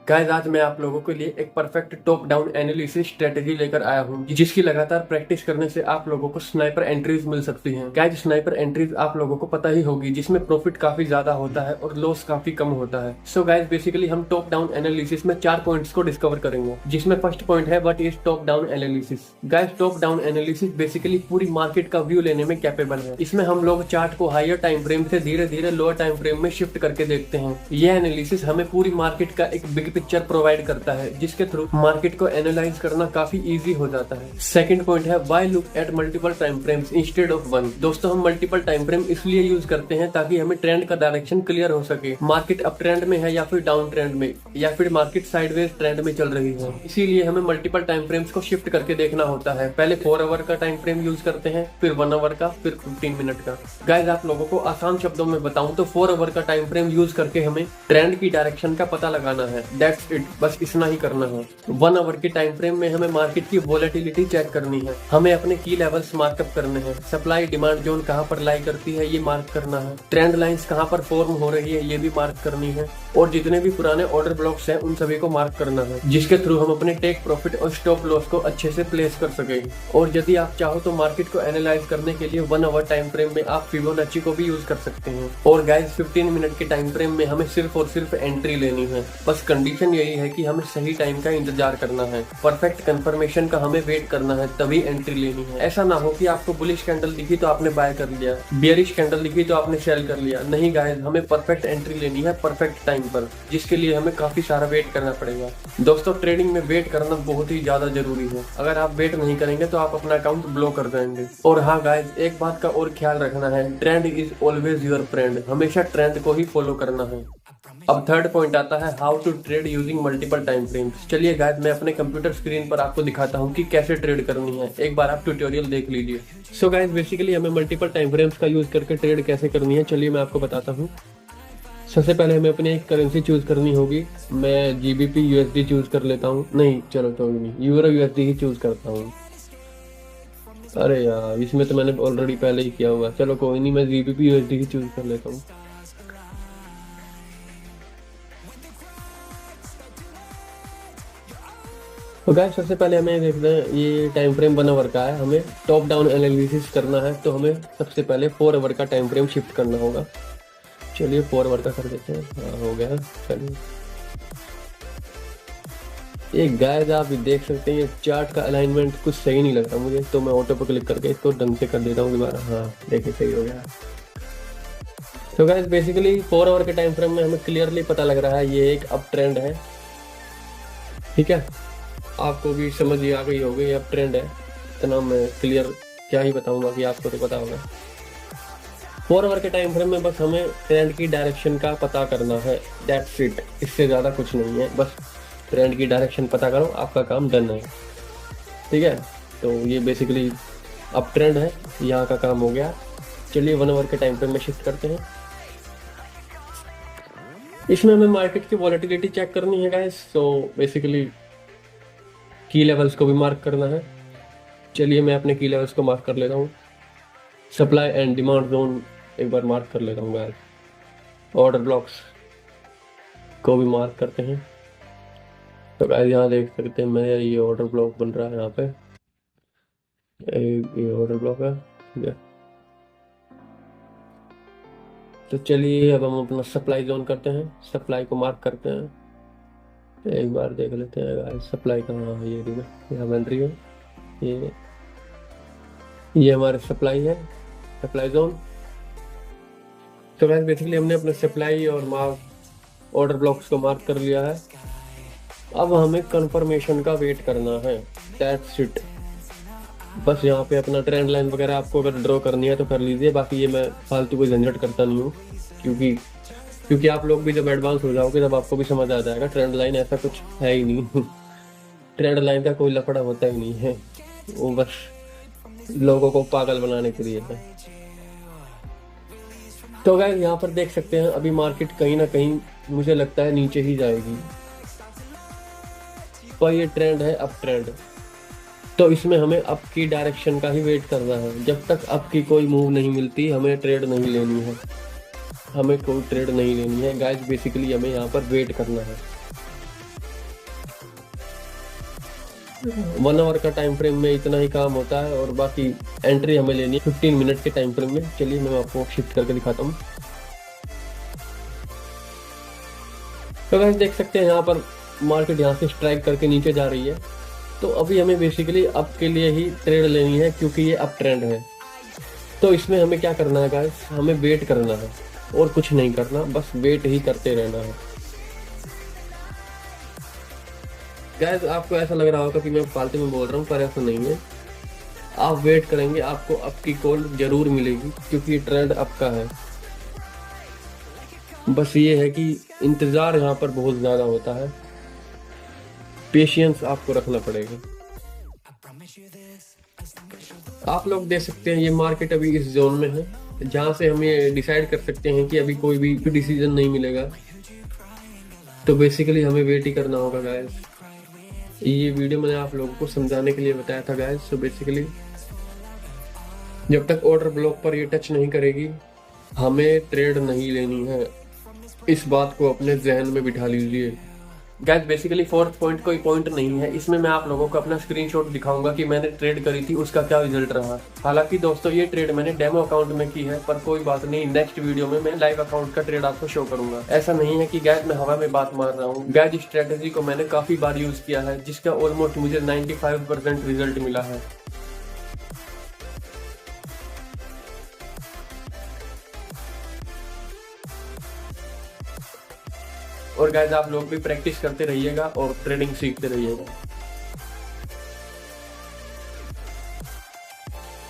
Guys आज मैं आप लोगों के लिए एक perfect top down analysis strategy लेकर आया हूँ जिसकी लगातार प्रैक्टिस करने से आप लोगों को स्नाइपर एंट्रीज मिल सकती हैं। गाइस स्नाइपर एंट्रीज आप लोगों को पता ही होगी जिसमें प्रॉफिट काफी ज्यादा होता है और लॉस काफी कम होता है। सो गाइस बेसिकली हम टॉप डाउन एनालिसिस में 4 पॉइंट्स को डिस्कवर करेंगे, जिसमें फर्स्ट पॉइंट है what is top down analysis. Guys top down analysis basically पूरी मार्केट का व्यू लेने में कैपेबल है। इसमें हम लोग चार्ट को हायर टाइम फ्रेम से धीरे धीरे लोअर टाइम फ्रेम में शिफ्ट करके देखते हैं। यह एनालिसिस हमें पूरी मार्केट का एक बिग पिक्चर प्रोवाइड करता है जिसके थ्रू मार्केट को एनालाइज करना काफी इजी हो जाता है। सेकंड पॉइंट है why look at multiple time frames instead of one. दोस्तों हम मल्टीपल टाइम फ्रेम इसलिए यूज करते हैं ताकि हमें ट्रेंड का डायरेक्शन क्लियर हो सके। मार्केट अप ट्रेंड में है या फिर डाउन ट्रेंड में या फिर मार्केट साइडवेज ट्रेंड में चल रही है, इसीलिए हमें मल्टीपल टाइम फ्रेम्स को शिफ्ट करके देखना होता है। पहले 4 आवर का टाइम फ्रेम यूज करते हैं, फिर 1 आवर का, फिर 15 मिनट का। गाइस आप लोगों को आसान शब्दों में बताऊं तो 4 आवर का टाइम फ्रेम यूज करके हमें ट्रेंड की डायरेक्शन का पता लगाना है। दैट्स इट, बस इतना ही करना है। 1 आवर के टाइम फ्रेम में हमें मार्केट की वोलेटिलिटी चेक करनी है, हमें अपने की लेवल्स मार्कअप करने हैं, सप्लाई डिमांड जोन कहां पर लाई करती है ये मार्क करना है, ट्रेंड लाइंस कहां पर फॉर्म हो रही है ये भी मार्क करनी है, और जितने भी पुराने ऑर्डर ब्लॉक्स हैं उन सभी को मार्क करना है, जिसके थ्रू हम अपने टेक प्रॉफिट और स्टॉप लॉस को अच्छे से प्लेस कर सके। और यदि आप चाहो तो मार्केट को एनालाइज करने के लिए 1 आवर टाइम फ्रेम में आप फिबोनाची को भी यूज कर सकते हैं। और गाइस 15 मिनट के टाइम फ्रेम में हमें सिर्फ और सिर्फ एंट्री लेनी है। बस कंडीशन यही है कि हमें सही टाइम का इंतजार करना है, परफेक्ट कंफर्मेशन का हमें वेट करना है, तभी एंट्री लेनी है। ऐसा ना हो कि आपको बुलिश कैंडल दिखी तो आपने बाय कर लिया, बियरिश कैंडल दिखी तो आपने सेल कर लिया। नहीं गाइस, हमें परफेक्ट एंट्री लेनी है परफेक्ट टाइम पर, जिसके लिए हमें काफी सारा वेट करना पड़ेगा। दोस्तों ट्रेडिंग में वेट करना बहुत ही ज्यादा जरूरी है। अगर आप वेट नहीं करेंगे तो आप अपना अकाउंट ब्लो कर देंगे। और हाँ गाइस, एक बात का और ख्याल रखना है, trend is always your friend. हमेशा ट्रेंड को ही फॉलो करना है। अब थर्ड पॉइंट आता है how to trade using multiple time frames. चलिए गाइस मैं अपने कंप्यूटर स्क्रीन पर आपको दिखाता हूँ कि कैसे ट्रेड करनी है, एक बार आप ट्यूटोरियल देख लीजिए। सो गाइस बेसिकली हमें मल्टीपल टाइम फ्रेम्स का यूज करके ट्रेड कैसे करनी है, चलिए मैं आपको बताता हूँ। सबसे पहले हमें अपनी एक करेंसी चूज करनी होगी। मैं जीबीपी यूएसडी चूज कर लेता हूँ, नहीं चलो कोई नहीं, यूरो यूएसडी ही चूज करता हूँ। अरे यार इसमें तो मैंने ऑलरेडी पहले ही किया हुआ, चलो कोई नहीं, मैं जीबीपी यूएसडी ही चूज कर लेता हूँ। तो गाइस सबसे पहले हमें देखते हैं ये टाइम फ्रेम 1 आवर का है, हमें टॉप डाउन एनालिसिस करना है तो हमें सबसे पहले 4 आवर का टाइम फ्रेम शिफ्ट करना होगा। चलिए 4 आवर का कर देते हैं। हाँ हो गया। चलिए एक गाइस आप देख सकते हैं ये चार्ट का अलाइनमेंट कुछ सही नहीं लग रहा मुझे, तो मैं ऑटो पर क्लिक करके इसको ढंग से कर देता हूँ दोबारा। हाँ देखिए सही हो गया। तो गाइस बेसिकली 4 आवर के टाइम फ्रेम में हमें क्लियरली पता लग रहा है ये एक अप ट्रेंड है। ठीक है, आपको भी समझ आ गई होगी अब ट्रेंड है, इतना मैं क्लियर क्या ही बताऊंगा कि आपको तो पता होगा। 4 आवर के टाइम फ्रेम में बस हमें ट्रेंड की डायरेक्शन का पता करना है, दैट्स इट, इससे ज़्यादा कुछ नहीं है। बस ट्रेंड की डायरेक्शन पता करो, आपका काम डन है। ठीक है, तो ये बेसिकली अप ट्रेंड है, यहाँ का काम हो गया। चलिए 1 आवर के टाइम फ्रेम में शिफ्ट करते हैं। इसमें हमें मार्केट की वॉलेटिलिटी चेक करनी है गाइस, तो बेसिकली की लेवल्स को भी मार्क करना है। चलिए मैं अपने की लेवल्स को मार्क कर लेता हूँ। सप्लाई एंड डिमांड जोन एक बार मार्क कर लेता हूँ गाइस। ऑर्डर ब्लॉक्स को भी मार्क करते हैं। तो गाइस यहाँ देख सकते हैं मैं ये ऑर्डर ब्लॉक बन रहा है, यहाँ पे ये ऑर्डर ब्लॉक है। तो चलिए अब हम अपना सप्लाई जोन करते हैं, सप्लाई को मार्क करते हैं। एक बार देख लेते हैं गाइस सप्लाई कहाँ है, ये यहाँ बन रही है, ये हमारे सप्लाई है, सप्लाई जोन। तो गाइस बेसिकली हमने अपने सप्लाई और मार्क ऑर्डर ब्लॉक्स को मार्क कर लिया है। अब हमें कंफर्मेशन का वेट करना है, दैट्स इट। बस यहाँ पे अपना ट्रेंड लाइन वगैरह आपको अगर ड्रॉ करनी है तो कर लीजिए, बाकी ये मैं फालतू कोई झंझट करता नहीं हूँ, क्योंकि आप लोग भी जब एडवांस हो जाओगे तब आपको भी समझ आ जाएगा ट्रेंड लाइन ऐसा कुछ है ही नहीं। ट्रेंड लाइन का कोई लफड़ा होता ही नहीं है, वो बस लोगों को पागल बनाने के लिए है। तो गाइस यहाँ पर देख सकते हैं अभी मार्केट कहीं ना कहीं मुझे लगता है नीचे ही जाएगी, पर ये ट्रेंड है अप ट्रेंड, तो इसमें हमें अप की डायरेक्शन का ही वेट करना है। जब तक अप की कोई मूव नहीं मिलती हमें ट्रेड नहीं लेनी है, हमें कोई ट्रेड नहीं लेनी है गाइस। बेसिकली हमें यहाँ पर वेट करना है। 1 आवर का टाइम फ्रेम में इतना ही काम होता है और बाकी एंट्री हमें लेनी है 15 मिनट के टाइम फ्रेम में। चलिए मैं आपको शिफ्ट करके दिखाता हूँ। तो वैसे देख सकते हैं यहाँ पर मार्केट यहाँ से स्ट्राइक करके नीचे जा रही है। तो अभी हमें बेसिकली अप के लिए ही ट्रेड लेनी है क्योंकि ये अप ट्रेंड है। तो इसमें हमें क्या करना है गाइस, हमें वेट करना है और कुछ नहीं करना, बस वेट ही करते रहना है। गाइस आपको ऐसा लग रहा होगा कि मैं फालतू में बोल रहा हूँ, पर ऐसा नहीं है। आप वेट करेंगे, आपको अप की कॉल जरूर मिलेगी क्योंकि ये ट्रेंड अप का है। बस ये है कि इंतजार यहाँ पर बहुत ज्यादा होता है, पेशेंस आपको रखना पड़ेगा। आप लोग देख सकते हैं ये मार्केट अभी इस जोन में है जहां से हम ये डिसाइड कर सकते हैं कि अभी कोई भी डिसीजन नहीं मिलेगा। तो बेसिकली हमें वेट ही करना होगा गाइस। ये वीडियो मैंने आप लोगों को समझाने के लिए बताया था गाइस। तो बेसिकली जब तक ऑर्डर ब्लॉक पर ये टच नहीं करेगी हमें ट्रेड नहीं लेनी है, इस बात को अपने जहन में बिठा लीजिए। गाइस बेसिकली फोर्थ पॉइंट कोई पॉइंट नहीं है, इसमें मैं आप लोगों को अपना स्क्रीनशॉट दिखाऊंगा कि मैंने ट्रेड करी थी उसका क्या रिजल्ट रहा। हालांकि दोस्तों ये ट्रेड मैंने डेमो अकाउंट में की है, पर कोई बात नहीं, नेक्स्ट वीडियो में मैं लाइव अकाउंट का ट्रेड आपको शो करूंगा। ऐसा नहीं है कि गाइस मैं हवा में बात मार रहा हूँ। गाइस स्ट्रेटेजी को मैंने काफी बार यूज किया है जिसका ऑलमोस्ट मुझे 95% रिजल्ट मिला है। और गाइस आप लोग भी प्रैक्टिस करते रहिएगा और ट्रेडिंग सीखते रहिएगा।